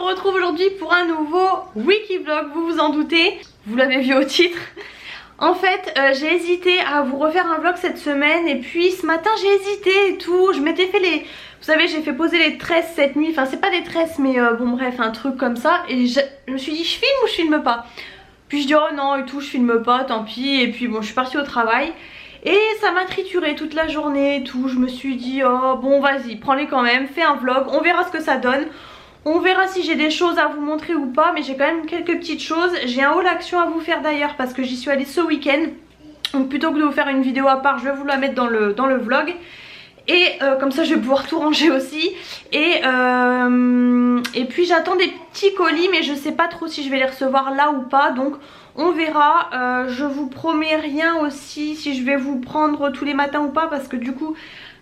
retrouve aujourd'hui pour un nouveau Wiki Vlog, vous vous en doutez, vous l'avez vu au titre. En fait j'ai hésité à vous refaire un vlog cette semaine et puis ce matin j'ai hésité et tout. Je m'étais fait les... Vous savez j'ai fait poser les tresses cette nuit, enfin c'est pas des tresses mais bon bref un truc comme ça. Et je me suis dit je filme ou je filme pas. Puis je dis oh non et tout je filme pas tant pis. Et puis bon je suis partie au travail. Et ça m'a trituré toute la journée et tout. Je me suis dit oh bon vas-y prends-les quand même, fais un vlog, on verra ce que ça donne. On verra si j'ai des choses à vous montrer ou pas, mais j'ai quand même quelques petites choses. J'ai un haul action à vous faire d'ailleurs parce que j'y suis allée ce week-end. Donc plutôt que de vous faire une vidéo à part, je vais vous la mettre dans le vlog. Et comme ça je vais pouvoir tout ranger aussi. Et puis j'attends des petits colis mais je sais pas trop si je vais les recevoir là ou pas. Donc on verra. Je vous promets rien aussi si je vais vous prendre tous les matins ou pas. Parce que du coup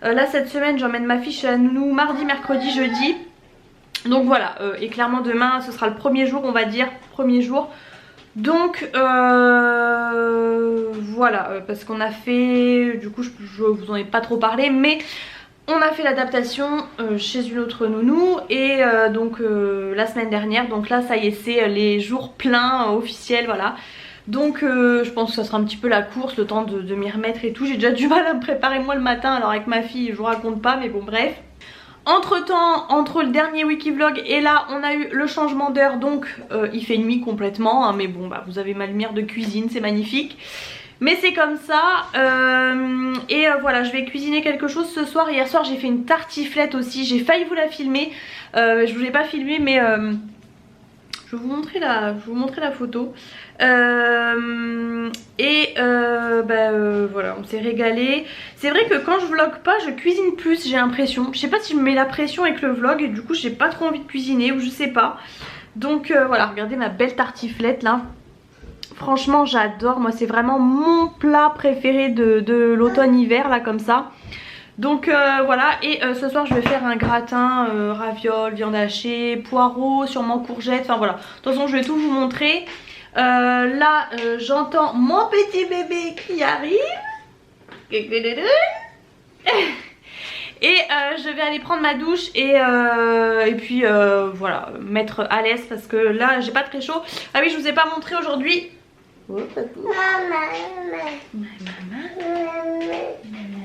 là cette semaine j'emmène ma fille chez la nounou mardi, mercredi, jeudi. Donc voilà, et clairement demain ce sera le premier jour on va dire, premier jour. Donc voilà, parce qu'on a fait, du coup je vous en ai pas trop parlé, mais on a fait l'adaptation chez une autre nounou et donc la semaine dernière. Donc là ça y est c'est les jours pleins officiels, voilà. Donc je pense que ça sera un petit peu la course, le temps de m'y remettre et tout. J'ai déjà du mal à me préparer moi le matin, alors avec ma fille je vous raconte pas, mais bon bref. Entre temps, entre le dernier wiki vlog et là on a eu le changement d'heure, donc il fait nuit complètement hein, mais bon bah vous avez ma lumière de cuisine, c'est magnifique. Mais c'est comme ça voilà je vais cuisiner quelque chose ce soir. Hier soir j'ai fait une tartiflette aussi, j'ai failli vous la filmer, je vous l'ai pas filmé mais je vais vous montrer la photo. Voilà, on s'est régalé. C'est vrai que quand je vlog pas, je cuisine plus, j'ai l'impression. Je sais pas si je me mets la pression avec le vlog et du coup j'ai pas trop envie de cuisiner ou je sais pas. Donc voilà, regardez ma belle tartiflette là. Franchement j'adore, moi c'est vraiment mon plat préféré de l'automne-hiver là comme ça. Donc voilà, et ce soir je vais faire un gratin, ravioles, viande hachée, poireaux, sûrement courgettes, enfin voilà. De toute façon je vais tout vous montrer. Là j'entends mon petit bébé qui arrive. Et je vais aller prendre ma douche et puis voilà, mettre à l'aise parce que là j'ai pas très chaud. Ah oui je vous ai pas montré aujourd'hui. Oh,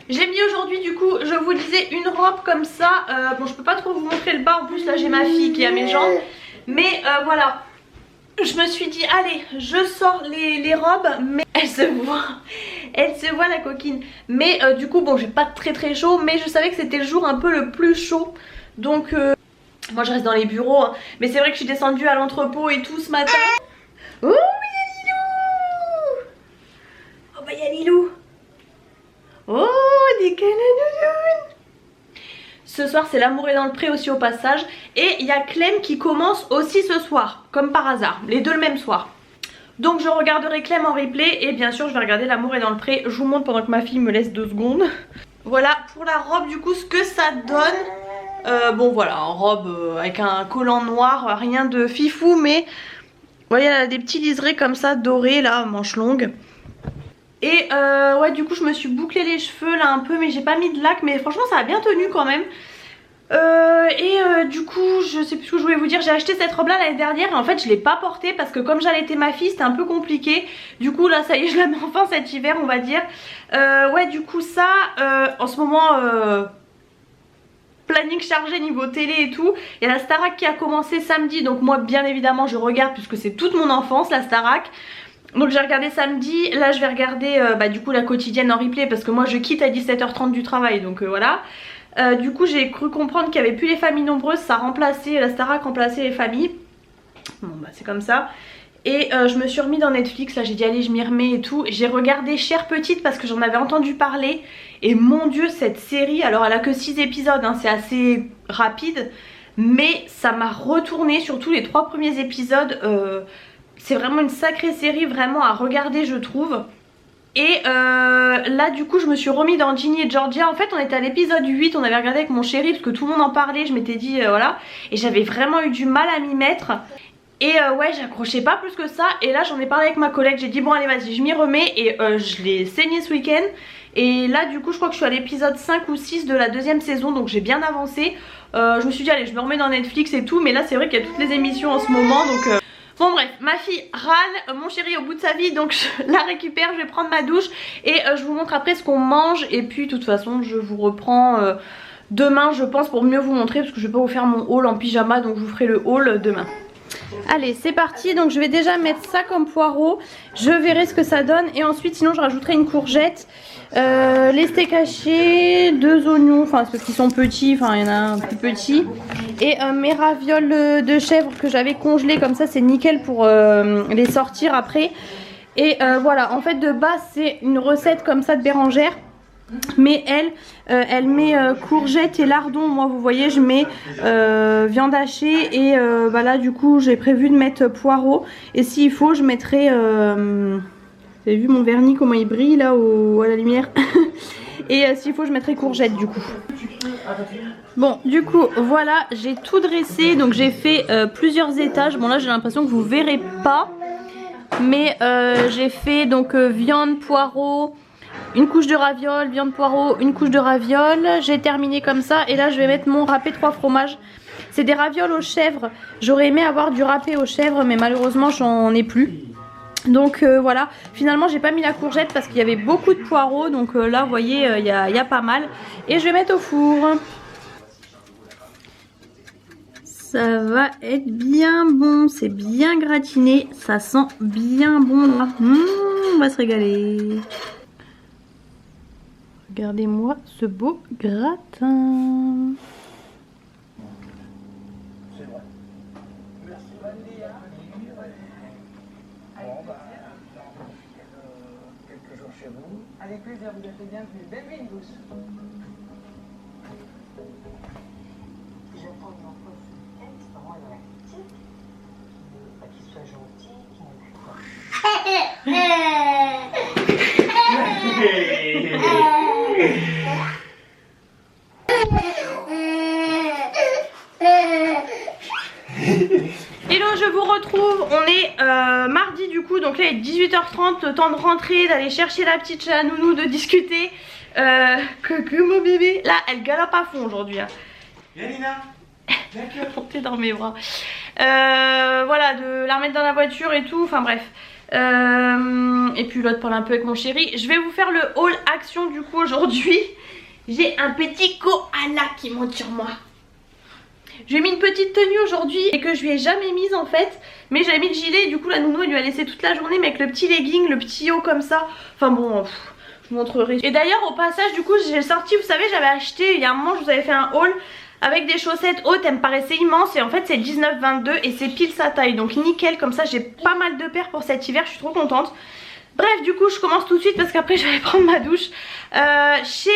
j'ai mis aujourd'hui du coup, je vous disais, une robe comme ça. Bon je peux pas trop vous montrer le bas, en plus là j'ai ma fille qui a mes jambes. Mais voilà, je me suis dit allez je sors les robes. Mais elle se voit la coquine. Mais du coup bon j'ai pas très chaud, mais je savais que c'était le jour un peu le plus chaud. Donc moi je reste dans les bureaux hein. Mais c'est vrai que je suis descendue à l'entrepôt et tout ce matin. Oh il y a Lilou. Oh des canadounes. Ce soir c'est l'amour est dans le pré aussi au passage. Et il y a Clem qui commence aussi ce soir, comme par hasard, les deux le même soir. Donc je regarderai Clem en replay et bien sûr je vais regarder l'amour est dans le pré. Je vous montre pendant que ma fille me laisse 2 secondes. Voilà pour la robe du coup ce que ça donne. Bon voilà, en robe avec un collant noir, rien de fifou. Mais vous voyez elle a des petits liserés comme ça dorés là, manches longues. Et ouais du coup je me suis bouclé les cheveux là un peu, mais j'ai pas mis de lac, mais franchement ça a bien tenu quand même. Du coup je sais plus ce que je voulais vous dire. J'ai acheté cette robe là l'année dernière et en fait je l'ai pas portée parce que comme j'allaitais ma fille c'était un peu compliqué. Du coup là ça y est je la mets enfin cet hiver on va dire. Ouais du coup ça en ce moment planning chargé niveau télé et tout. Il y a la Starac qui a commencé samedi, donc moi bien évidemment je regarde puisque c'est toute mon enfance la Starac. Donc j'ai regardé samedi, là je vais regarder du coup la quotidienne en replay parce que moi je quitte à 17h30 du travail, donc voilà. Du coup j'ai cru comprendre qu'il n'y avait plus les familles nombreuses, ça remplaçait, la Starac remplaçait les familles. Bon bah c'est comme ça. Et je me suis remis dans Netflix, là j'ai dit allez je m'y remets et tout. J'ai regardé Chère Petite parce que j'en avais entendu parler. Et mon dieu cette série, alors elle a que 6 épisodes hein, c'est assez rapide. Mais ça m'a retourné, surtout les 3 premiers épisodes. C'est vraiment une sacrée série vraiment à regarder je trouve. Et là du coup je me suis remis dans Ginny et Georgia. En fait on était à l'épisode 8, on avait regardé avec mon chéri parce que tout le monde en parlait. Je m'étais dit voilà. Et j'avais vraiment eu du mal à m'y mettre. Et ouais j'accrochais pas plus que ça. Et là j'en ai parlé avec ma collègue, j'ai dit bon allez vas-y je m'y remets. Et je l'ai saigné ce week-end. Et là du coup je crois que je suis à l'épisode 5 ou 6 de la deuxième saison, donc j'ai bien avancé. Je me suis dit allez je me remets dans Netflix et tout, mais là c'est vrai qu'il y a toutes les émissions en ce moment donc... Bon bref, ma fille râle, mon chéri au bout de sa vie, donc je la récupère, je vais prendre ma douche et je vous montre après ce qu'on mange. Et puis de toute façon je vous reprends demain je pense pour mieux vous montrer, parce que je vais pas vous faire mon haul en pyjama, donc je vous ferai le haul demain. Allez c'est parti, donc je vais déjà mettre ça comme poireau, je verrai ce que ça donne et ensuite sinon je rajouterai une courgette, les steaks hachés, 2 oignons, enfin parce qu'ils sont petits, enfin il y en a un plus petit, et mes ravioles de chèvre que j'avais congelées, comme ça c'est nickel pour les sortir après. Et voilà, en fait de base c'est une recette comme ça de Bérangère. Mais elle met courgettes et lardons. Moi vous voyez je mets viande hachée et bah là du coup j'ai prévu de mettre poireaux. Et s'il faut je mettrai vous avez vu mon vernis comment il brille là à la lumière. Et s'il faut je mettrai courgettes du coup. Bon du coup voilà j'ai tout dressé. Donc j'ai fait plusieurs étages. Bon là j'ai l'impression que vous verrez pas, mais j'ai fait donc viande, poireaux, une couche de ravioles, viande poireau, une couche de ravioles. J'ai terminé comme ça et là je vais mettre mon râpé 3 fromages. C'est des ravioles aux chèvres. J'aurais aimé avoir du râpé aux chèvres mais malheureusement j'en ai plus. Donc voilà, finalement j'ai pas mis la courgette parce qu'il y avait beaucoup de poireaux. Donc là vous voyez il y a pas mal. Et je vais mettre au four. Ça va être bien bon, c'est bien gratiné, ça sent bien bon là. On va se régaler. Regardez-moi ce beau gratin. C'est vrai. Merci. Quelques jours chez vous. Avec plaisir, vous êtes bienvenus. Bienvenue. J'attends une enfant extrêmement énergétique, qui soit gentil, qui ne Hello, je vous retrouve, on est mardi du coup, donc là il est 18h30, le temps de rentrer, d'aller chercher la petite chez la nounou, de discuter. Coucou mon bébé, là elle galope à fond aujourd'hui. Hein. Viens Nina, viens monter dans mes bras. Voilà, de la remettre dans la voiture et tout, enfin bref. Et puis l'autre parle un peu avec mon chéri. Je vais vous faire le haul action du coup aujourd'hui. J'ai un petit koala qui monte sur moi. Je lui ai mis une petite tenue aujourd'hui et que je lui ai jamais mise en fait. Mais j'avais mis le gilet et du coup la nounou elle lui a laissé toute la journée, mais avec le petit legging, le petit haut comme ça. Enfin bon, je vous montrerai. Et d'ailleurs au passage du coup j'ai sorti, vous savez j'avais acheté, il y a un moment je vous avais fait un haul avec des chaussettes hautes, elles me paraissaient immenses et en fait c'est 19,22 et c'est pile sa taille. Donc nickel, comme ça j'ai pas mal de paires pour cet hiver, je suis trop contente. Bref du coup je commence tout de suite parce qu'après je vais prendre ma douche. Chez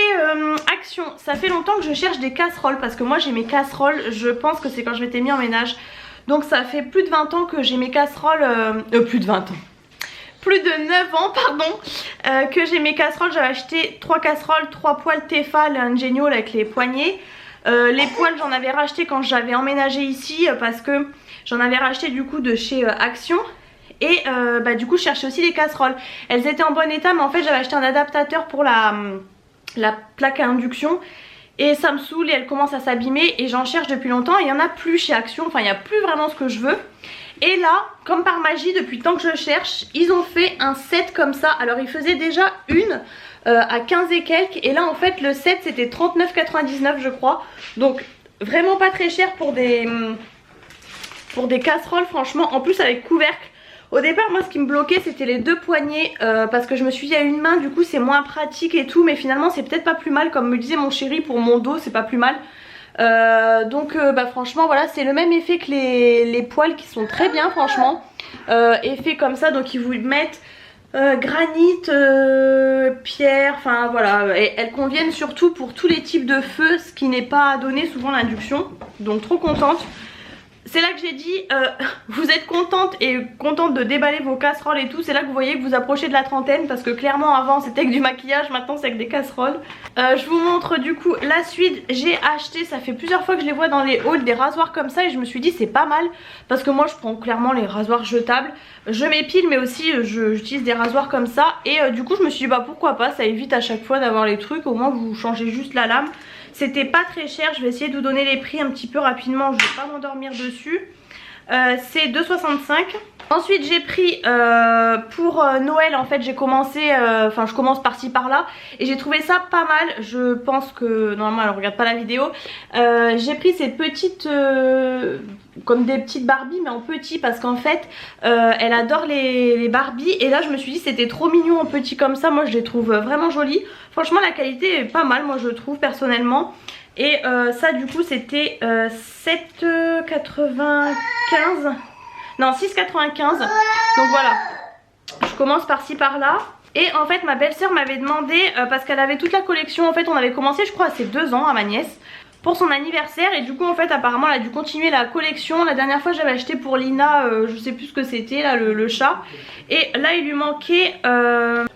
Action, ça fait longtemps que je cherche des casseroles parce que moi j'ai mes casseroles, je pense que c'est quand je m'étais mis en ménage. Donc ça fait plus de 20 ans que j'ai mes casseroles, plus de 20 ans. Plus de 9 ans pardon, que j'ai mes casseroles. J'avais acheté 3 casseroles, 3 poêles Tefal Ingenio avec les poignées. Les poêles j'en avais racheté quand j'avais emménagé ici parce que j'en avais racheté du coup de chez Action. Et bah, du coup je cherchais aussi les casseroles. Elles étaient en bon état mais en fait j'avais acheté un adaptateur pour la plaque à induction. Et ça me saoule et elle commence à s'abîmer et j'en cherche depuis longtemps et il n'y en a plus chez Action. Enfin il n'y a plus vraiment ce que je veux. Et là comme par magie depuis le temps que je cherche, ils ont fait un set comme ça. Alors ils faisaient déjà une à 15 et quelques. Et là en fait le set c'était 39,99 je crois. Donc vraiment pas très cher pour des casseroles franchement. En plus avec couvercle. Au départ moi ce qui me bloquait c'était les 2 poignées parce que je me suis dit à une main du coup c'est moins pratique et tout. Mais finalement c'est peut-être pas plus mal, comme me disait mon chéri, pour mon dos c'est pas plus mal. Donc bah franchement voilà, c'est le même effet que les poils qui sont très bien franchement. Effet comme ça, donc ils vous mettent granit, pierre, enfin voilà. Et elles conviennent surtout pour tous les types de feux, ce qui n'est pas donné souvent l'induction. Donc trop contente. c'est là que j'ai dit vous êtes contente de déballer vos casseroles et tout. C'est là que vous voyez que vous approchez de la trentaine, parce que clairement avant c'était avec du maquillage, maintenant c'est avec des casseroles. Je vous montre du coup la suite. J'ai acheté, ça fait plusieurs fois que je les vois dans les hauls, des rasoirs comme ça, et je me suis dit c'est pas mal, parce que moi je prends clairement les rasoirs jetables. Je m'épile mais aussi j'utilise des rasoirs comme ça, et du coup je me suis dit bah pourquoi pas, ça évite à chaque fois d'avoir les trucs, au moins vous changez juste la lame. C'était pas très cher, je vais essayer de vous donner les prix un petit peu rapidement, je vais pas m'endormir dessus. C'est 2,65 €. Ensuite j'ai pris pour Noël, en fait j'ai commencé, je commence par-ci par-là, et j'ai trouvé ça pas mal. Je pense que normalement elle regarde pas la vidéo. J'ai pris ces petites comme des petites Barbie, mais en petit, parce qu'en fait elle adore les Barbie, et là je me suis dit c'était trop mignon en petit comme ça. Moi je les trouve vraiment jolies, franchement la qualité est pas mal, moi je trouve personnellement. Et ça du coup c'était 7,95 €. Non, 6,95 €. Donc voilà, je commence par-ci par-là. Et en fait ma belle-sœur m'avait demandé, parce qu'elle avait toute la collection, en fait on avait commencé je crois à ses 2 ans à ma nièce, pour son anniversaire, et du coup en fait apparemment elle a dû continuer la collection. La dernière fois j'avais acheté pour Lina, je sais plus ce que c'était là, le chat. Et là il lui manquait le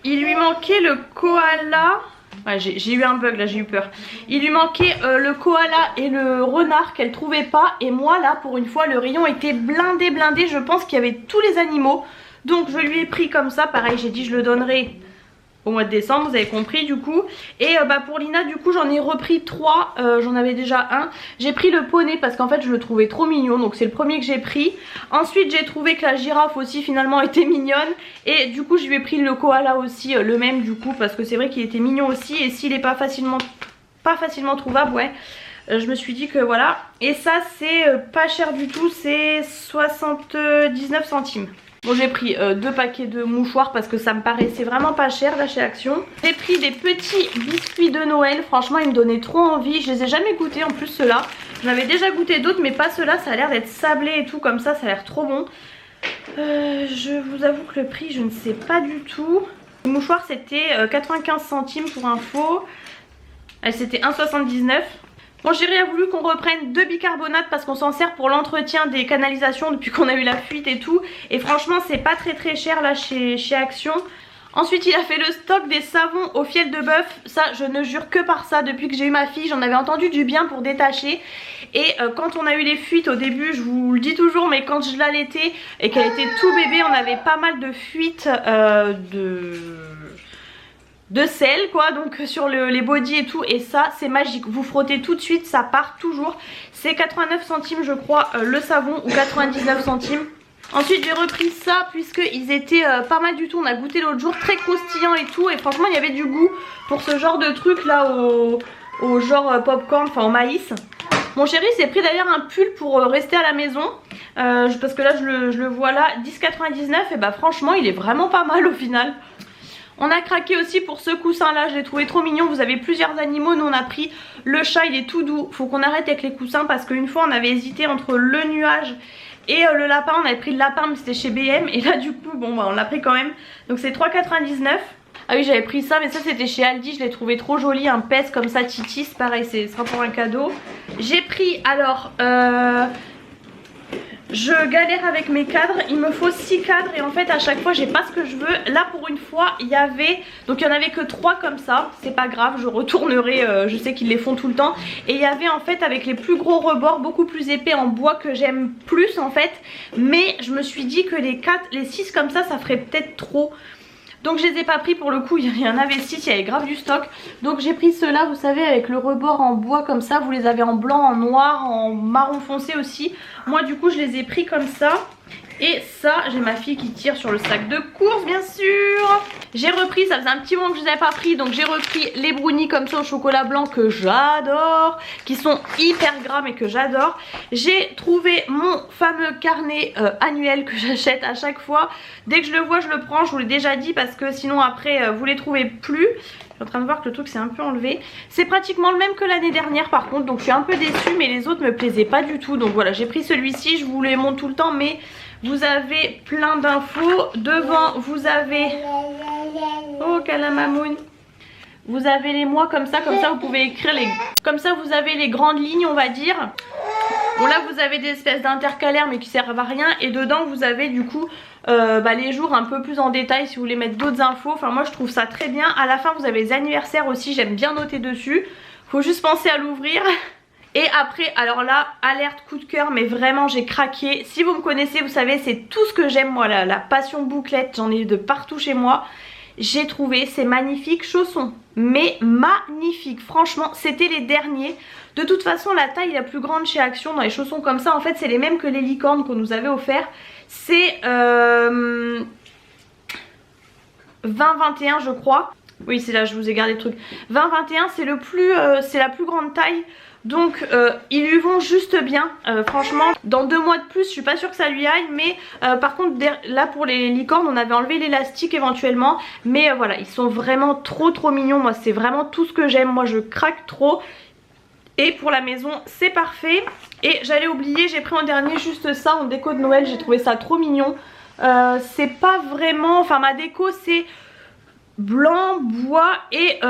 koala. Ouais, j'ai eu un bug là, j'ai eu peur. Il lui manquait le koala et le renard qu'elle trouvait pas. Et moi là pour une fois le rayon était blindé. Je pense qu'il y avait tous les animaux. Donc je lui ai pris comme ça. Pareil, j'ai dit je le donnerai au mois de décembre, vous avez compris du coup. Et pour Lina du coup j'en ai repris 3, j'en avais déjà un. J'ai pris le poney parce qu'en fait je le trouvais trop mignon, donc c'est le premier que j'ai pris. Ensuite j'ai trouvé que la girafe aussi finalement était mignonne, et du coup je lui ai pris le koala aussi, le même du coup, parce que c'est vrai qu'il était mignon aussi, et s'il est pas facilement trouvable, ouais, je me suis dit que voilà. Et ça c'est pas cher du tout, c'est 79 centimes. Bon, j'ai pris 2 paquets de mouchoirs parce que ça me paraissait vraiment pas cher là chez Action. J'ai pris des petits biscuits de Noël, franchement ils me donnaient trop envie. Je les ai jamais goûtés en plus ceux-là. J'en avais déjà goûté d'autres mais pas ceux-là, ça a l'air d'être sablé et tout comme ça a l'air trop bon. Je vous avoue que le prix je ne sais pas du tout. Le mouchoir c'était 95 centimes pour info. C'était 1,79 €. Bon, Chéri a voulu qu'on reprenne 2 bicarbonates parce qu'on s'en sert pour l'entretien des canalisations depuis qu'on a eu la fuite et tout. Et franchement c'est pas très cher là chez Action. Ensuite il a fait le stock des savons au fiel de bœuf. Ça je ne jure que par ça, depuis que j'ai eu ma fille j'en avais entendu du bien pour détacher. Et quand on a eu les fuites au début, je vous le dis toujours, mais quand je l'allaitais et qu'elle était tout bébé, on avait pas mal de fuites de sel quoi, donc sur les body et tout, et ça c'est magique, vous frottez tout de suite, ça part toujours. C'est 89 centimes je crois le savon, ou 99 centimes. Ensuite j'ai repris ça puisqu'ils étaient pas mal du tout, on a goûté l'autre jour, très croustillant et tout, et franchement il y avait du goût pour ce genre de truc là au genre popcorn, enfin au maïs. Mon chéri s'est pris d'ailleurs un pull pour rester à la maison, parce que là je le vois là, 10,99 €, et bah franchement il est vraiment pas mal au final. On a craqué aussi pour ce coussin là, je l'ai trouvé trop mignon. Vous avez plusieurs animaux, nous on a pris le chat, il est tout doux. Faut qu'on arrête avec les coussins parce qu'une fois on avait hésité entre le nuage et le lapin. On avait pris le lapin mais c'était chez BM, et là du coup bon bah on l'a pris quand même. Donc c'est 3,99 €. Ah oui j'avais pris ça, mais ça c'était chez Aldi, je l'ai trouvé trop joli, un pèse comme ça Titis, pareil ce sera pour un cadeau. J'ai pris alors je galère avec mes cadres, il me faut 6 cadres et en fait à chaque fois j'ai pas ce que je veux. Là pour une fois il y avait, donc il y en avait que 3 comme ça, c'est pas grave, je retournerai, je sais qu'ils les font tout le temps. Et il y avait en fait avec les plus gros rebords, beaucoup plus épais en bois que j'aime plus en fait. Mais je me suis dit que les 6 comme ça ferait peut-être trop. Donc je les ai pas pris pour le coup, il y en avait 6, il y avait grave du stock. Donc j'ai pris ceux-là, vous savez, avec le rebord en bois comme ça. Vous les avez en blanc, en noir, en marron foncé aussi. Moi du coup je les ai pris comme ça. Et ça, j'ai ma fille qui tire sur le sac de course bien sûr. J'ai repris, ça faisait un petit moment que je les avais pas pris, donc j'ai repris les brownies comme ça au chocolat blanc que j'adore, qui sont hyper gras mais que j'adore. J'ai trouvé mon fameux carnet annuel que j'achète à chaque fois. Dès que je le vois je le prends, je vous l'ai déjà dit, parce que sinon après vous les trouvez plus. Je suis en train de voir que le truc s'est un peu enlevé. C'est pratiquement le même que l'année dernière par contre, donc je suis un peu déçue, mais les autres me plaisaient pas du tout. Donc voilà, j'ai pris celui-ci, je vous les montre tout le temps, mais vous avez plein d'infos. Devant vous avez, oh Calamamoun, vous avez les mois comme ça vous pouvez écrire les, comme ça vous avez les grandes lignes on va dire. Bon là vous avez des espèces d'intercalaires mais qui servent à rien. Et dedans vous avez du coup les jours un peu plus en détail si vous voulez mettre d'autres infos. Enfin moi je trouve ça très bien. À la fin vous avez les anniversaires aussi, j'aime bien noter dessus. Faut juste penser à l'ouvrir. Et après, alors là, alerte coup de cœur, mais vraiment j'ai craqué. Si vous me connaissez, vous savez, c'est tout ce que j'aime moi, la passion bouclette, j'en ai de partout chez moi. J'ai trouvé ces magnifiques chaussons, mais magnifiques, franchement, c'était les derniers. De toute façon, la taille la plus grande chez Action dans les chaussons comme ça, en fait, c'est les mêmes que les licornes qu'on nous avait offert. C'est 20-21 je crois. Oui, c'est là, je vous ai gardé le truc. 20-21, c'est la plus grande taille. Donc ils lui vont juste bien, franchement. Dans 2 mois de plus je suis pas sûre que ça lui aille. Mais par contre là pour les licornes on avait enlevé l'élastique éventuellement. Mais voilà, ils sont vraiment trop mignons. Moi c'est vraiment tout ce que j'aime, moi je craque trop. Et pour la maison c'est parfait. Et j'allais oublier, j'ai pris en dernier juste ça en déco de Noël. J'ai trouvé ça trop mignon. C'est pas vraiment, enfin ma déco c'est blanc, bois et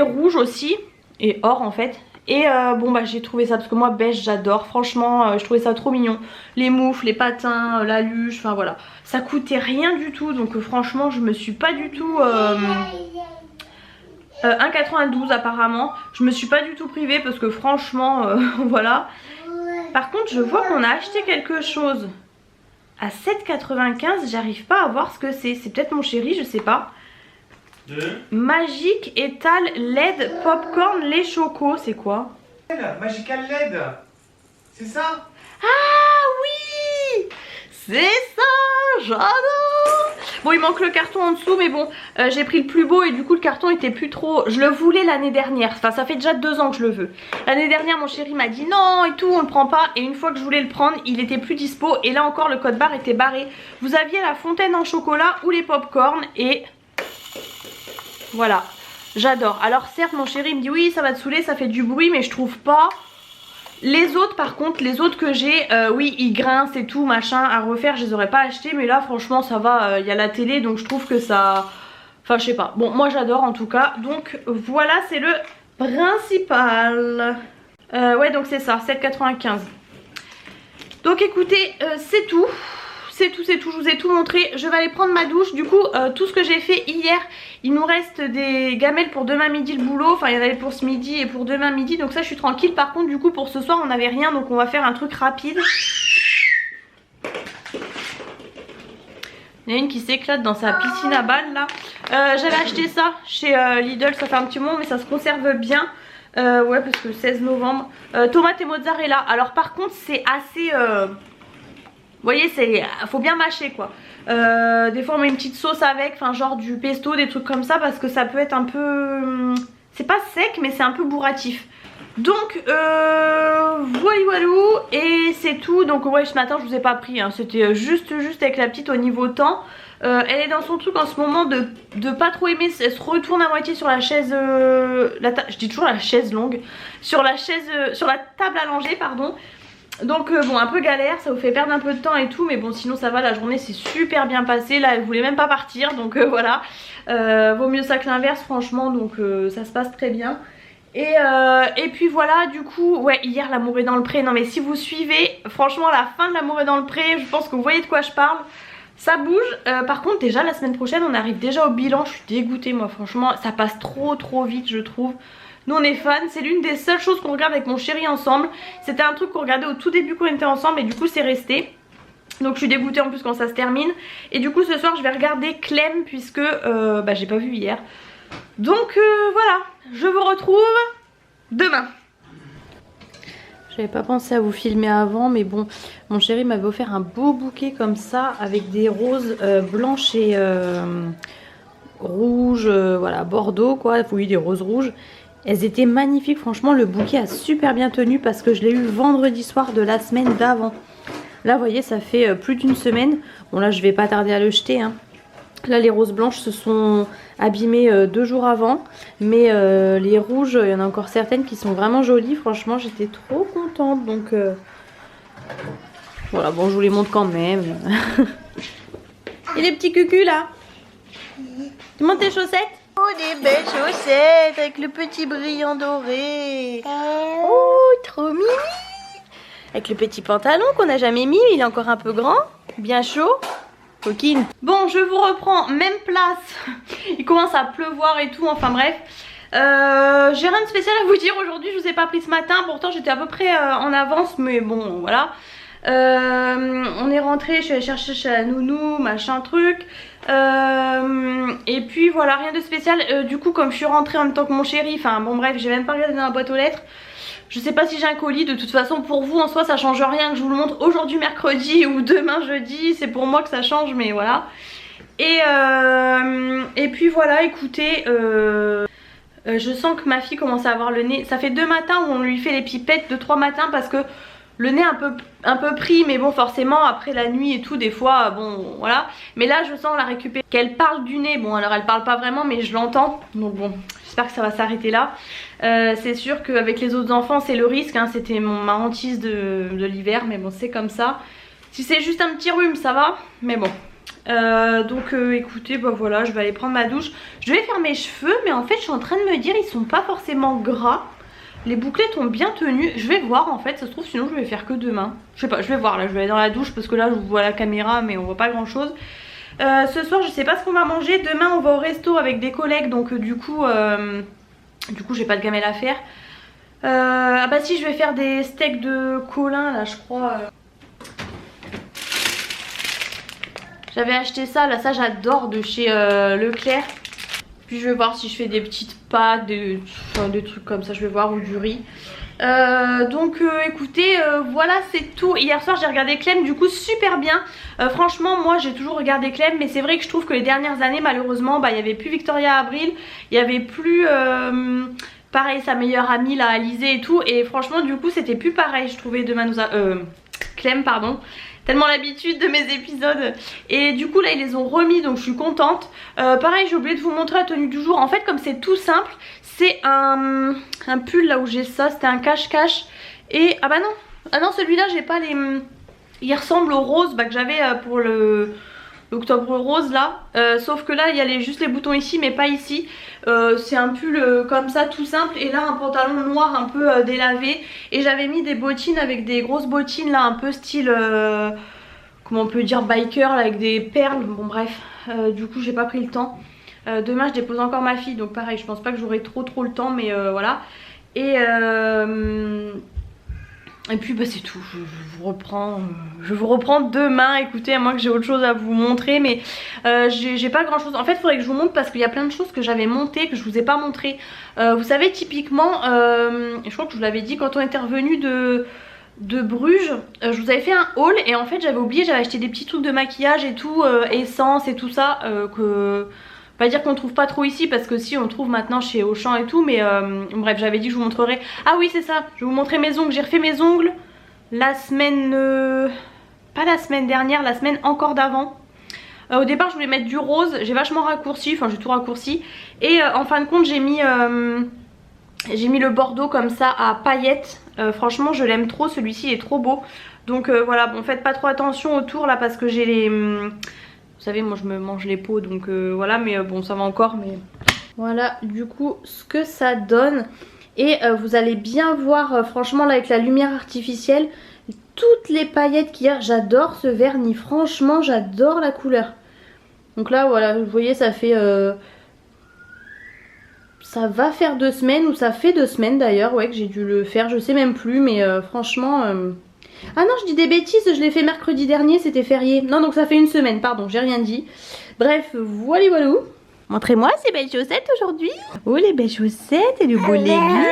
rouge aussi. Et or en fait. Et bon bah j'ai trouvé ça parce que moi beige j'adore, franchement je trouvais ça trop mignon. Les moufles, les patins, la luge, enfin voilà. Ça coûtait rien du tout donc franchement je me suis pas du tout... 1,92 apparemment. Je me suis pas du tout privée parce que franchement voilà. Par contre je vois qu'on a acheté quelque chose à 7,95, j'arrive pas à voir ce que c'est. C'est peut-être mon chéri, je sais pas. Magic Étal LED Popcorn lait choco, c'est quoi? Magical LED, c'est ça? Ah oui, c'est ça, j'adore. Bon il manque le carton en dessous mais bon j'ai pris le plus beau et du coup le carton était plus trop... Je le voulais l'année dernière, enfin ça fait déjà 2 ans que je le veux. L'année dernière mon chéri m'a dit non et tout on le prend pas. Et une fois que je voulais le prendre il était plus dispo. Et là encore le code barre était barré. Vous aviez la fontaine en chocolat ou les popcorn et... Voilà, j'adore. Alors certes mon chéri me dit oui ça va te saouler, ça fait du bruit mais je trouve pas. Les autres par contre, les autres que j'ai, oui ils grincent et tout machin à refaire, je les aurais pas achetés. Mais là franchement ça va, y a la télé donc je trouve que ça... Enfin je sais pas, bon moi j'adore en tout cas. Donc voilà c'est le principal. Ouais donc c'est ça, 7,95. Donc écoutez c'est tout. C'est tout, je vous ai tout montré. Je vais aller prendre ma douche. Du coup, tout ce que j'ai fait hier, il nous reste des gamelles pour demain midi le boulot. Enfin, il y en avait pour ce midi et pour demain midi. Donc ça, je suis tranquille. Par contre, du coup, pour ce soir, on n'avait rien. Donc on va faire un truc rapide. Il y en a une qui s'éclate dans sa piscine à balles là. J'avais acheté ça chez Lidl. Ça fait un petit moment, mais ça se conserve bien. Ouais, parce que le 16 novembre. Tomate et mozzarella. Alors par contre, c'est assez... Vous voyez, faut bien mâcher quoi. Des fois on met une petite sauce avec, enfin genre du pesto, des trucs comme ça parce que ça peut être un peu... C'est pas sec mais c'est un peu bourratif. Donc voilou et c'est tout. Donc ouais ce matin je vous ai pas pris hein. C'était juste avec la petite au niveau temps. Elle est dans son truc en ce moment de pas trop aimer. Elle se retourne à moitié sur la chaise je dis toujours la chaise longue. Sur la table allongée pardon. Donc bon un peu galère, ça vous fait perdre un peu de temps et tout. Mais bon sinon ça va, la journée s'est super bien passée. Là elle voulait même pas partir donc voilà. Vaut mieux ça que l'inverse franchement. Donc ça se passe très bien. Et puis voilà du coup ouais hier l'amour est dans le pré. Non mais si vous suivez franchement la fin de l'amour est dans le pré, je pense que vous voyez de quoi je parle. Ça bouge, par contre déjà la semaine prochaine on arrive déjà au bilan. Je suis dégoûtée moi franchement, ça passe trop vite je trouve. Nous on est fans, c'est l'une des seules choses qu'on regarde avec mon chéri ensemble. C'était un truc qu'on regardait au tout début quand on était ensemble et du coup c'est resté. Donc je suis dégoûtée en plus quand ça se termine. Et du coup ce soir je vais regarder Clem puisque j'ai pas vu hier. Donc voilà, je vous retrouve demain. J'avais pas pensé à vous filmer avant mais bon, mon chéri m'avait offert un beau bouquet comme ça avec des roses blanches et rouges, voilà bordeaux quoi, oui des roses rouges. Elles étaient magnifiques, franchement le bouquet a super bien tenu parce que je l'ai eu vendredi soir de la semaine d'avant. Là vous voyez ça fait plus d'une semaine, bon là je vais pas tarder à le jeter hein. Là les roses blanches se sont abîmées 2 jours avant. Mais les rouges, il y en a encore certaines qui sont vraiment jolies. Franchement j'étais trop contente. Donc voilà, bon je vous les montre quand même. Et les petits cucus là, tu montes tes chaussettes? Oh des belles chaussettes avec le petit brillant doré. Oh trop mimi. Avec le petit pantalon qu'on n'a jamais mis, il est encore un peu grand, bien chaud. Coquine. Bon, je vous reprends, même place. Il commence à pleuvoir et tout, enfin bref. J'ai rien de spécial à vous dire aujourd'hui, je vous ai pas pris ce matin, pourtant j'étais à peu près en avance, mais bon, voilà. On est rentré, je suis allée chercher chez la nounou, machin truc. Et puis voilà, rien de spécial. Du coup, comme je suis rentrée en même temps que mon chéri, enfin bon bref, j'ai même pas regardé dans la boîte aux lettres. Je sais pas si j'ai un colis, de toute façon pour vous en soi ça change rien que je vous le montre aujourd'hui mercredi ou demain jeudi, c'est pour moi que ça change, mais voilà. Et puis voilà, écoutez, je sens que ma fille commence à avoir le nez, ça fait 2 matins où on lui fait les pipettes, 2-3 matins parce que le nez un peu pris, mais bon forcément après la nuit et tout des fois bon voilà. Mais là je sens la récupérer, qu'elle parle du nez, bon alors elle parle pas vraiment mais je l'entends, donc bon j'espère que ça va s'arrêter là. C'est sûr qu'avec les autres enfants c'est le risque, hein, c'était ma hantise de l'hiver, mais bon c'est comme ça. Si c'est juste un petit rhume ça va, mais bon. Donc écoutez, bah voilà, je vais aller prendre ma douche. Je vais faire mes cheveux, mais en fait je suis en train de me dire ils sont pas forcément gras. Les bouclettes ont bien tenu, je vais voir en fait, ça se trouve sinon je vais faire que demain. Je sais pas, je vais voir là, je vais aller dans la douche parce que là je vois la caméra mais on voit pas grand chose. Ce soir je sais pas ce qu'on va manger, demain on va au resto avec des collègues donc du coup j'ai pas de gamelle à faire. Ah bah si, je vais faire des steaks de Colin là je crois. J'avais acheté ça, là ça j'adore de chez Leclerc. Puis je vais voir si je fais des petites pâtes, des trucs comme ça, je vais voir, ou du riz. Donc écoutez, voilà c'est tout. Hier soir j'ai regardé Clem, du coup super bien. Franchement moi j'ai toujours regardé Clem, mais c'est vrai que je trouve que les dernières années malheureusement bah il n'y avait plus Victoria Abril, il n'y avait plus pareil sa meilleure amie là, Alizée et tout. Et franchement du coup c'était plus pareil je trouvais de Clem pardon. Tellement l'habitude de mes épisodes. Et du coup là ils les ont remis donc je suis contente. Pareil j'ai oublié de vous montrer la tenue du jour. En fait comme c'est tout simple, c'est un pull là où j'ai ça, c'était un cache-cache. Et ah bah non, ah non celui-là j'ai pas les... Il ressemble au rose bah, que j'avais pour l'octobre rose là. Sauf que là il y a juste les boutons ici mais pas ici. C'est un pull comme ça tout simple. Et là un pantalon noir un peu délavé. Et j'avais mis des bottines avec des grosses bottines là un peu style... comment on peut dire biker là, avec des perles. Bon bref, du coup j'ai pas pris le temps. Demain je dépose encore ma fille donc pareil je pense pas que j'aurai trop le temps mais voilà. Et puis bah c'est tout, je vous reprends demain. Écoutez, à moins que j'ai autre chose à vous montrer, mais j'ai pas grand chose. En fait il faudrait que je vous montre parce qu'il y a plein de choses que j'avais montées que je vous ai pas montré. Vous savez typiquement, je crois que je vous l'avais dit quand on était revenu de Bruges, je vous avais fait un haul et en fait j'avais oublié, j'avais acheté des petits trucs de maquillage et tout, essence et tout ça, que... Pas dire qu'on trouve pas trop ici parce que si on trouve maintenant chez Auchan et tout, mais bref j'avais dit que je vous montrerai. Ah oui c'est ça, je vais vous montrer mes ongles. J'ai refait mes ongles la semaine, pas la semaine dernière, la semaine encore d'avant. Au départ je voulais mettre du rose, j'ai vachement raccourci, enfin j'ai tout raccourci. Et en fin de compte j'ai mis le bordeaux comme ça à paillettes. Franchement je l'aime trop, celui-ci il est trop beau. Donc voilà, bon faites pas trop attention autour là parce que j'ai les... Vous savez moi je me mange les peaux donc voilà, mais bon ça va encore, mais voilà du coup ce que ça donne. Et vous allez bien voir franchement là avec la lumière artificielle toutes les paillettes qu'il y a. J'adore ce vernis, franchement j'adore la couleur. Donc là voilà, vous voyez ça fait ça va faire 2 semaines ou ça fait 2 semaines d'ailleurs, ouais, que j'ai dû le faire, je sais même plus, mais franchement... Ah non je dis des bêtises, je l'ai fait mercredi dernier, c'était férié. Non donc ça fait 1 semaine, pardon, j'ai rien dit. Bref, voilà. Montrez-moi ces belles chaussettes aujourd'hui. Oh les belles chaussettes et le beau legging.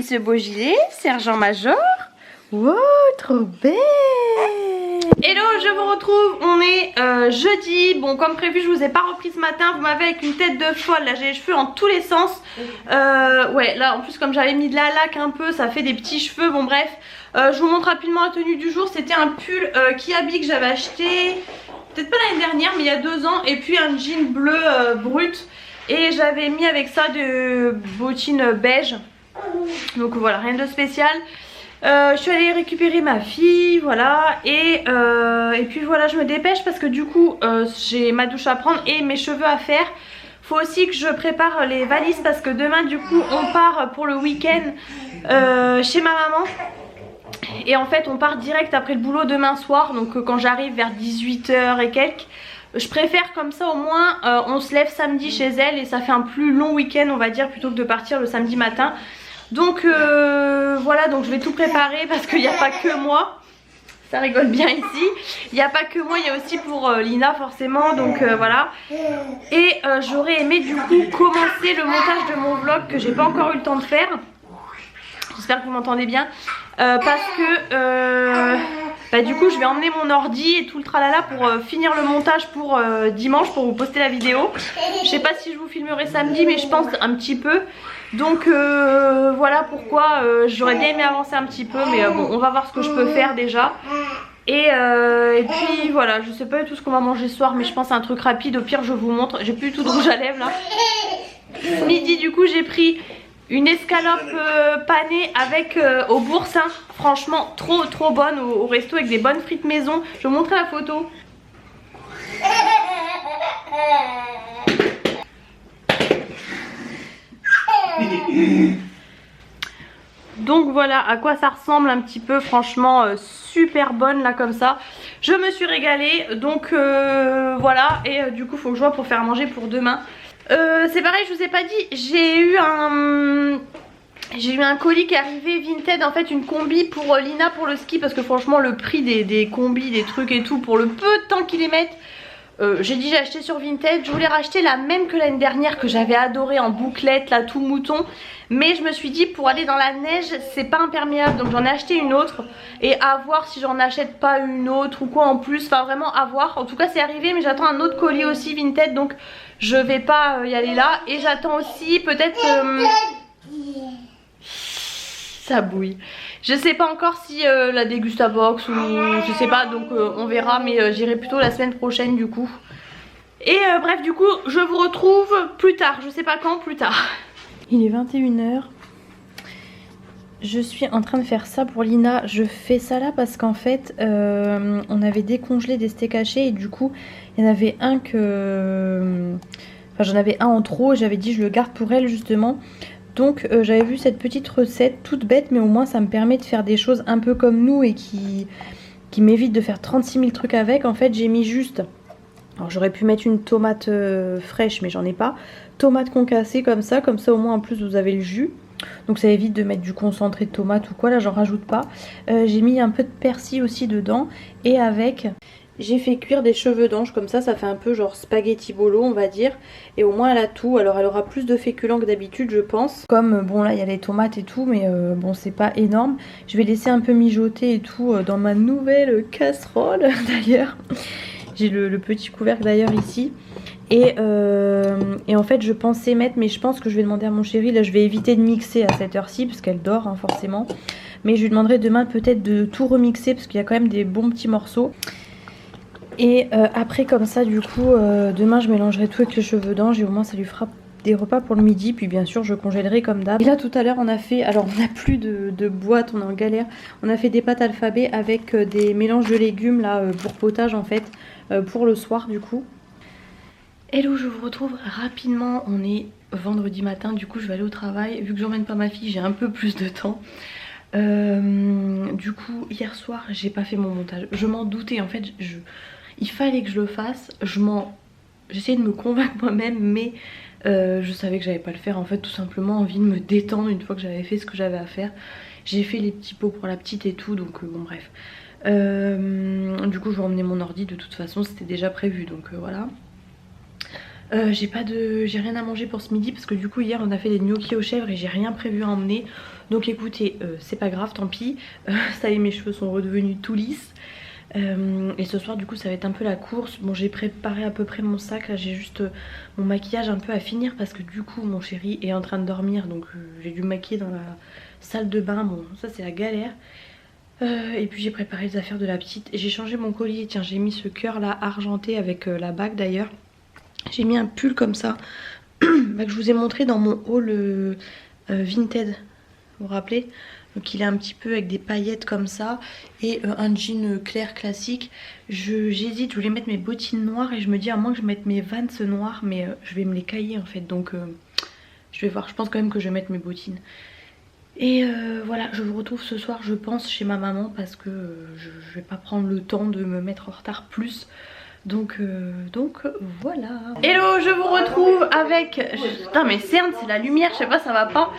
Ce beau gilet, sergent-major. Wow, trop belle. Hello, je vous retrouve, on est jeudi. Bon comme prévu je vous ai pas repris ce matin. Vous m'avez avec une tête de folle, là j'ai les cheveux en tous les sens. Ouais là en plus comme j'avais mis de la laque un peu, ça fait des petits cheveux, bon bref. Je vous montre rapidement la tenue du jour. C'était un pull Kiabi que j'avais acheté peut-être pas l'année dernière mais il y a 2 ans. Et puis un jean bleu brut. Et j'avais mis avec ça de bottines beige. Donc voilà, rien de spécial. Je suis allée récupérer ma fille, voilà, et puis voilà je me dépêche parce que du coup j'ai ma douche à prendre et mes cheveux à faire. Faut aussi que je prépare les valises parce que demain du coup on part pour le week-end chez ma maman. Et en fait on part direct après le boulot demain soir. Donc quand j'arrive vers 18 h et quelques, je préfère comme ça au moins on se lève samedi chez elle et ça fait un plus long week-end on va dire, plutôt que de partir le samedi matin. Donc voilà, donc je vais tout préparer parce qu'il n'y a pas que moi. Ça rigole bien ici. Il n'y a pas que moi, il y a aussi pour Lina forcément. Donc voilà. Et j'aurais aimé du coup commencer le montage de mon vlog que j'ai pas encore eu le temps de faire. J'espère que vous m'entendez bien. Parce que du coup je vais emmener mon ordi et tout le tralala pour finir le montage pour dimanche, pour vous poster la vidéo. Je sais pas si je vous filmerai samedi, mais je pense un petit peu. Donc voilà pourquoi j'aurais bien aimé avancer un petit peu, mais bon, on va voir ce que je peux faire déjà. Et puis voilà, je sais pas du tout ce qu'on va manger ce soir, mais je pense à un truc rapide. Au pire je vous montre, j'ai plus tout de rouge à lèvres là. Ce midi du coup j'ai pris une escalope panée avec au boursin. Franchement trop bonne au resto avec des bonnes frites maison. Je vais vous montrer la photo. Donc voilà à quoi ça ressemble un petit peu, franchement super bonne là comme ça. Je me suis régalée, donc voilà. Et du coup faut que je vois pour faire manger pour demain. C'est pareil, je vous ai pas dit, j'ai eu un colis qui est arrivé Vinted, en fait une combi pour Lina pour le ski. Parce que franchement le prix des combis, des trucs et tout, pour le peu de temps qu'ils les mettent, j'ai dit j'ai acheté sur Vinted. Je voulais racheter la même que l'année dernière que j'avais adoré en bouclette là, tout mouton. Mais je me suis dit pour aller dans la neige c'est pas imperméable, donc j'en ai acheté une autre. Et à voir si j'en achète pas une autre ou quoi en plus, enfin vraiment à voir. En tout cas c'est arrivé, mais j'attends un autre colis aussi Vinted, donc je vais pas y aller là. Et j'attends aussi peut-être ça bouille. Je sais pas encore si la Dégustabox ou je sais pas, donc on verra, mais j'irai plutôt la semaine prochaine du coup. Et bref du coup je vous retrouve plus tard, je sais pas quand, plus tard. Il est 21 h. Je suis en train de faire ça pour Lina. Je fais ça là parce qu'en fait on avait décongelé des steaks hachés et du coup il y en avait un que... Enfin j'en avais un en trop et j'avais dit je le garde pour elle justement. Donc j'avais vu cette petite recette toute bête, mais au moins ça me permet de faire des choses un peu comme nous et qui m'évite de faire 36 000 trucs avec. En fait j'ai mis juste... Alors j'aurais pu mettre une tomate fraîche mais j'en ai pas. Tomate concassée comme ça au moins en plus vous avez le jus. Donc ça évite de mettre du concentré de tomate ou quoi, là j'en rajoute pas. J'ai mis un peu de persil aussi dedans. Et avec, j'ai fait cuire des cheveux d'ange comme ça fait un peu genre spaghetti bolo on va dire. Et au moins elle a tout, alors elle aura plus de féculents que d'habitude je pense. Comme bon là il y a les tomates et tout, mais bon c'est pas énorme. Je vais laisser un peu mijoter et tout dans ma nouvelle casserole d'ailleurs. J'ai le petit couvercle d'ailleurs ici. Et en fait je pensais mettre, mais je pense que je vais demander à mon chéri, là je vais éviter de mixer à cette heure-ci parce qu'elle dort hein, forcément. Mais je lui demanderai demain peut-être de tout remixer parce qu'il y a quand même des bons petits morceaux. Et après comme ça du coup demain je mélangerai tout avec le cheveu d'ange et au moins ça lui fera des repas pour le midi. Puis bien sûr je congèlerai comme d'hab. Et là tout à l'heure on a fait, alors on n'a plus de boîte, on est en galère. On a fait des pâtes alphabet avec des mélanges de légumes là pour potage en fait, pour le soir du coup. Hello, je vous retrouve rapidement, on est vendredi matin, du coup je vais aller au travail. Vu que j'emmène pas ma fille j'ai un peu plus de temps. Du coup hier soir j'ai pas fait mon montage, je m'en doutais en fait, il fallait que je le fasse. J'essayais de me convaincre moi-même, mais je savais que j'allais pas le faire en fait, tout simplement envie de me détendre une fois que j'avais fait ce que j'avais à faire. J'ai fait les petits pots pour la petite et tout, donc bon bref. Du coup je vais emmener mon ordi, de toute façon c'était déjà prévu, donc voilà. J'ai rien à manger pour ce midi parce que du coup hier on a fait des gnocchis aux chèvres et j'ai rien prévu à emmener. Donc écoutez, c'est pas grave, tant pis. Ça y est, mes cheveux sont redevenus tout lisses. Et ce soir du coup ça va être un peu la course. Bon j'ai préparé à peu près mon sac, là j'ai juste mon maquillage un peu à finir parce que du coup mon chéri est en train de dormir. Donc j'ai dû me maquiller dans la salle de bain, bon ça c'est la galère. Et puis j'ai préparé les affaires de la petite. J'ai changé mon collier, tiens j'ai mis ce cœur là argenté avec la bague d'ailleurs. J'ai mis un pull comme ça que je vous ai montré dans mon haul Vinted, vous vous rappelez? Donc il est un petit peu avec des paillettes comme ça et un jean clair classique. J'hésite, je voulais mettre mes bottines noires et je me dis à moins que je mette mes Vans noirs, mais je vais me les cailler en fait. Donc je vais voir, je pense quand même que je vais mettre mes bottines. Et voilà, je vous retrouve ce soir je pense chez ma maman parce que je vais pas prendre le temps de me mettre en retard plus. Donc voilà. Hello, je vous retrouve avec... Putain mais cernes, c'est la lumière, je sais pas, ça va pas.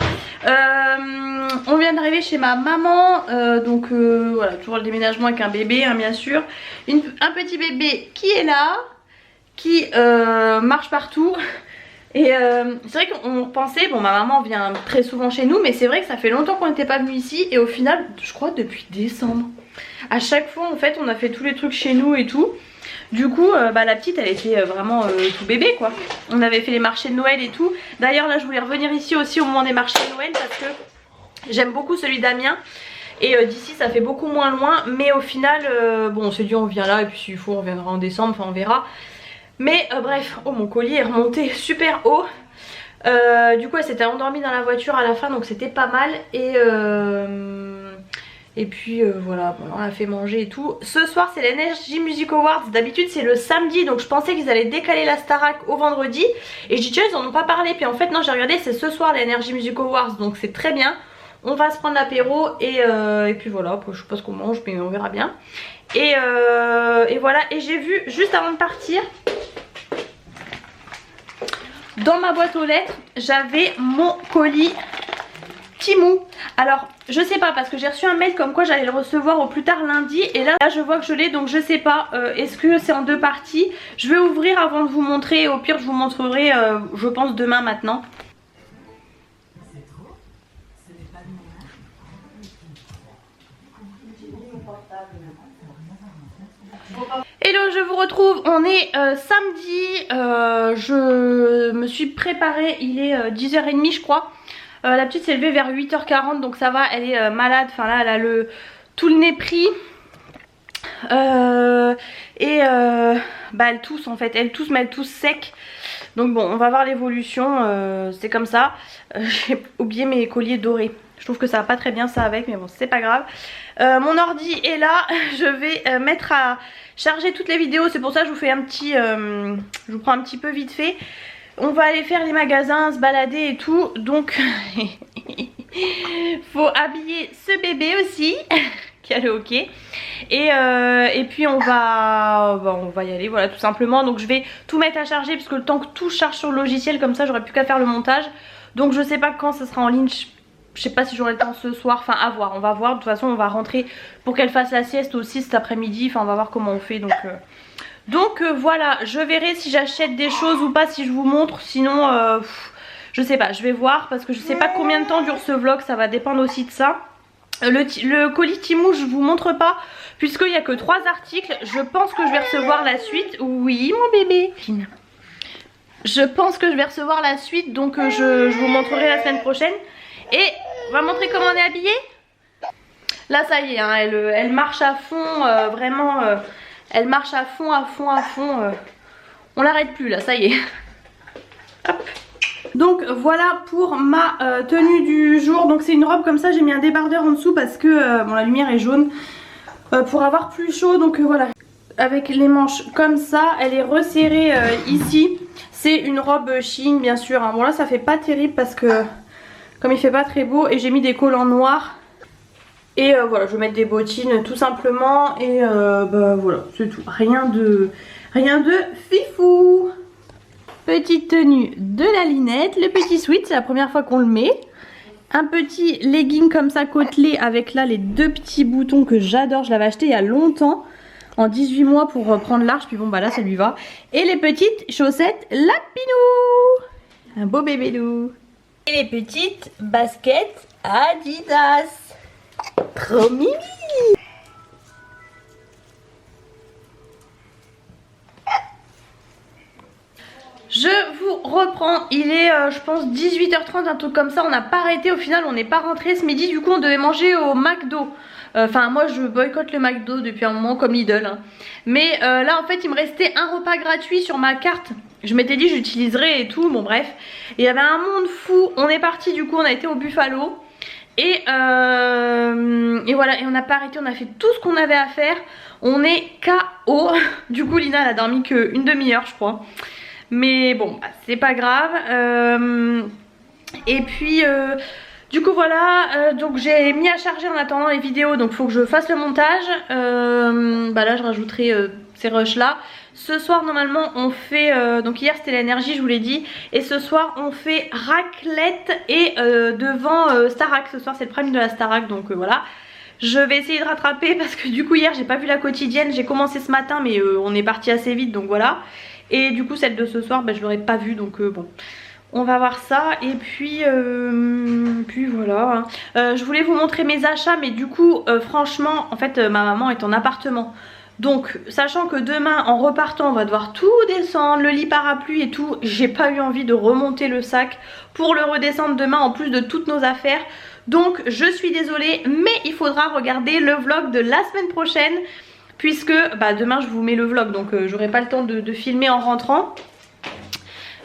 On vient d'arriver chez ma maman. Voilà, toujours le déménagement avec un bébé hein, bien sûr. Un petit bébé qui est là, qui marche partout. Et c'est vrai qu'on pensait, bon ma maman vient très souvent chez nous, mais c'est vrai que ça fait longtemps qu'on n'était pas venu ici. Et au final, je crois depuis décembre, à chaque fois en fait on a fait tous les trucs chez nous et tout. Du coup la petite elle était vraiment tout bébé quoi. On avait fait les marchés de Noël et tout. D'ailleurs là je voulais revenir ici aussi au moment des marchés de Noël parce que j'aime beaucoup celui d'Amiens. Et d'ici ça fait beaucoup moins loin. Mais au final bon on s'est dit on vient là et puis s'il faut on reviendra en décembre, enfin on verra. Mais bref, oh mon collier est remonté super haut. Du coup elle s'était endormie dans la voiture à la fin donc c'était pas mal. Et puis voilà, bon, on a fait manger et tout. Ce soir c'est l'Energy Music Awards. D'habitude c'est le samedi donc je pensais qu'ils allaient décaler la Starac au vendredi. Et je dis tiens ils en ont pas parlé. Puis en fait non j'ai regardé, c'est ce soir l'Energy Music Awards donc c'est très bien. On va se prendre l'apéro et puis voilà, je sais pas ce qu'on mange mais on verra bien. Et voilà, et j'ai vu juste avant de partir, dans ma boîte aux lettres, j'avais mon colis Temu. Alors je sais pas parce que j'ai reçu un mail comme quoi j'allais le recevoir au plus tard lundi. Et là je vois que je l'ai donc je sais pas est-ce que c'est en 2 parties. Je vais ouvrir avant de vous montrer. Au pire je vous montrerai je pense demain maintenant. Hello, je vous retrouve, on est samedi, je me suis préparée, il est 10h30 je crois. La petite s'est levée vers 8h40 donc ça va, elle est malade, enfin là elle a tout le nez pris. Elle tousse en fait, elle tousse mais elle tousse sec. Donc bon on va voir l'évolution, c'est comme ça. J'ai oublié mes colliers dorés. Je trouve que ça va pas très bien ça avec mais bon c'est pas grave. Mon ordi est là, je vais mettre à charger toutes les vidéos, c'est pour ça que je vous fais un petit, je vous prends un petit peu vite fait. On va aller faire les magasins, se balader et tout, donc faut habiller ce bébé aussi qui a le hockey. Et puis on va y aller voilà tout simplement. Donc je vais tout mettre à charger puisque le temps que tout charge sur le logiciel comme ça j'aurai plus qu'à faire le montage. Donc je sais pas quand ça sera en ligne. Je sais pas si j'aurai le temps ce soir, enfin à voir, on va voir. De toute façon on va rentrer pour qu'elle fasse la sieste aussi cet après-midi, enfin on va voir comment on fait. Donc voilà, je verrai si j'achète des choses ou pas, si je vous montre. Sinon je sais pas, je vais voir parce que je sais pas combien de temps dure ce vlog, ça va dépendre aussi de ça. Le colis Temu je vous montre pas puisqu'il n'y a que 3 articles. Je pense que je vais recevoir la suite. Oui mon bébé. Je pense que je vais recevoir la suite donc je vous montrerai la semaine prochaine. Et on va montrer comment on est habillé. Là ça y est hein, elle marche à fond, vraiment elle marche à fond. On l'arrête plus là, ça y est. Hop. Donc voilà pour ma tenue du jour. Donc c'est une robe comme ça, j'ai mis un débardeur en dessous parce que bon, la lumière est jaune pour avoir plus chaud. Donc voilà, avec les manches comme ça, elle est resserrée ici. C'est une robe Shein bien sûr hein. Bon là ça fait pas terrible parce que comme il fait pas très beau, et j'ai mis des collants noirs. Et voilà, je vais mettre des bottines tout simplement. Et voilà, c'est tout. Rien de fifou. Petite tenue de la Linette. Le petit sweat, c'est la première fois qu'on le met. Un petit legging comme ça côtelé avec là les 2 petits boutons que j'adore. Je l'avais acheté il y a longtemps. En 18 mois pour prendre large. Puis bon bah là ça lui va. Et les petites chaussettes Lapinou. Un beau bébé loup. Et les petites baskets Adidas. Trop mimi. Je vous reprends, il est je pense 18h30, un truc comme ça, on n'a pas arrêté, au final on n'est pas rentré ce midi, du coup on devait manger au McDo. Enfin moi je boycotte le McDo depuis un moment comme Lidl hein. Mais là en fait il me restait un repas gratuit sur ma carte. Je m'étais dit j'utiliserai et tout, bon bref. Il y avait un monde fou, on est parti du coup, on a été au Buffalo. Et voilà, et on n'a pas arrêté, on a fait tout ce qu'on avait à faire. On est KO. Du coup Lina elle a dormi qu'une demi-heure je crois. Mais bon, bah, c'est pas grave. Et puis Du coup voilà, donc j'ai mis à charger en attendant les vidéos, donc faut que je fasse le montage. Bah là je rajouterai ces rushs là. Ce soir normalement on fait, donc hier c'était l'énergie je vous l'ai dit, et ce soir on fait raclette et devant Starac. Ce soir c'est le prime de la Starac, donc voilà. Je vais essayer de rattraper parce que du coup hier j'ai pas vu la quotidienne, j'ai commencé ce matin mais on est parti assez vite, donc voilà. Et du coup celle de ce soir bah, je l'aurais pas vue, donc bon. On va voir ça et puis voilà. Je voulais vous montrer mes achats mais du coup franchement en fait ma maman est en appartement. Donc sachant que demain en repartant on va devoir tout descendre, le lit parapluie et tout, j'ai pas eu envie de remonter le sac pour le redescendre demain en plus de toutes nos affaires. Donc je suis désolée mais il faudra regarder le vlog de la semaine prochaine puisque bah, demain je vous mets le vlog donc j'aurai pas le temps de filmer en rentrant.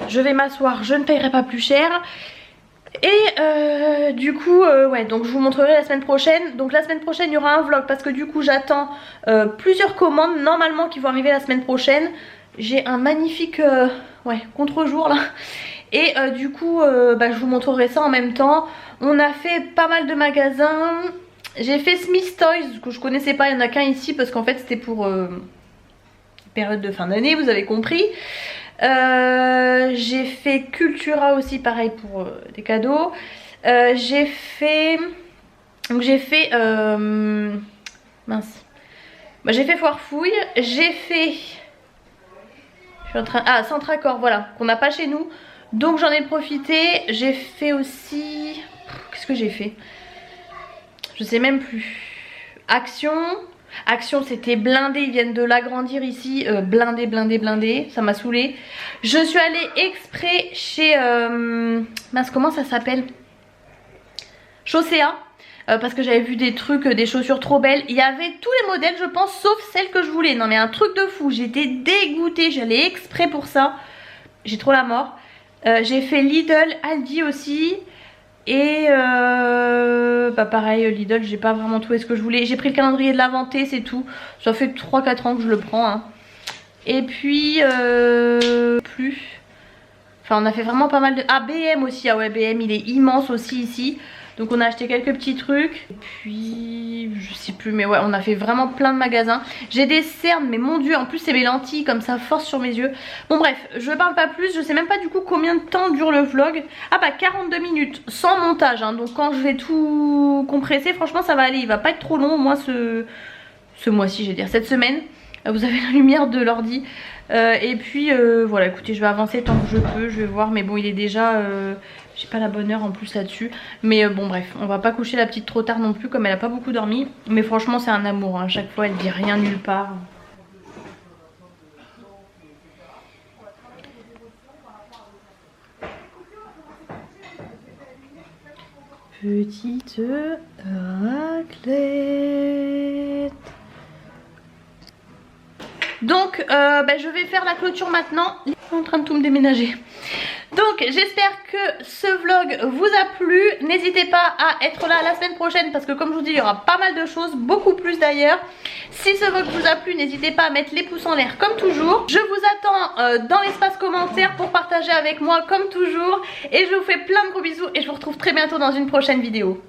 Je vais m'asseoir, je ne paierai pas plus cher. Et du coup ouais, donc je vous montrerai la semaine prochaine. Donc la semaine prochaine il y aura un vlog parce que du coup j'attends plusieurs commandes normalement qui vont arriver la semaine prochaine. J'ai un magnifique ouais, contre-jour là. Et du coup bah, je vous montrerai ça en même temps. On a fait pas mal de magasins. J'ai fait Smith Toys que je connaissais pas, il n'y en a qu'un ici parce qu'en fait c'était pour période de fin d'année, vous avez compris. J'ai fait Cultura aussi pareil pour des cadeaux. J'ai fait mince, bah, j'ai fait Foire Fouille. J'ai fait, je suis en train, ah Centracor voilà qu'on n'a pas chez nous donc j'en ai profité. J'ai fait aussi, qu'est-ce que j'ai fait, je sais même plus. Action c'était blindé, ils viennent de l'agrandir ici, blindé, ça m'a saoulé. Je suis allée exprès chez, mince comment ça s'appelle, Chaussea, parce que j'avais vu des trucs, des chaussures trop belles. Il y avait tous les modèles je pense sauf celle que je voulais, non mais un truc de fou, j'étais dégoûtée, j'allais exprès pour ça, j'ai trop la mort. J'ai fait Lidl, Aldi aussi. Et bah pareil Lidl j'ai pas vraiment trouvé ce que je voulais. J'ai pris le calendrier de la Ventée c'est tout. Ça fait 3-4 ans que je le prends hein. Et puis plus, enfin on a fait vraiment pas mal de... Ah BM aussi, ah ouais BM il est immense aussi ici. Donc on a acheté quelques petits trucs. Et puis je sais plus mais ouais on a fait vraiment plein de magasins. J'ai des cernes mais mon dieu en plus c'est mes lentilles comme ça force sur mes yeux. Bon bref je parle pas plus, je sais même pas du coup combien de temps dure le vlog. Ah bah 42 minutes sans montage hein. Donc quand je vais tout compresser franchement ça va aller, il va pas être trop long au moins ce mois-ci, je vais dire cette semaine. Vous avez la lumière de l'ordi. Et puis voilà écoutez je vais avancer tant que je peux, je vais voir mais bon il est déjà... j'ai pas la bonne heure en plus là-dessus. Mais bon bref, on va pas coucher la petite trop tard non plus comme elle a pas beaucoup dormi. Mais franchement c'est un amour, hein. À chaque fois elle dit rien nulle part. Petite raclette. Donc bah, je vais faire la clôture maintenant. Je suis en train de tout me déménager. Donc j'espère que ce vlog vous a plu. N'hésitez pas à être là la semaine prochaine parce que comme je vous dis il y aura pas mal de choses, beaucoup plus d'ailleurs. Si ce vlog vous a plu n'hésitez pas à mettre les pouces en l'air comme toujours. Je vous attends dans l'espace commentaire pour partager avec moi comme toujours. Et je vous fais plein de gros bisous et je vous retrouve très bientôt dans une prochaine vidéo.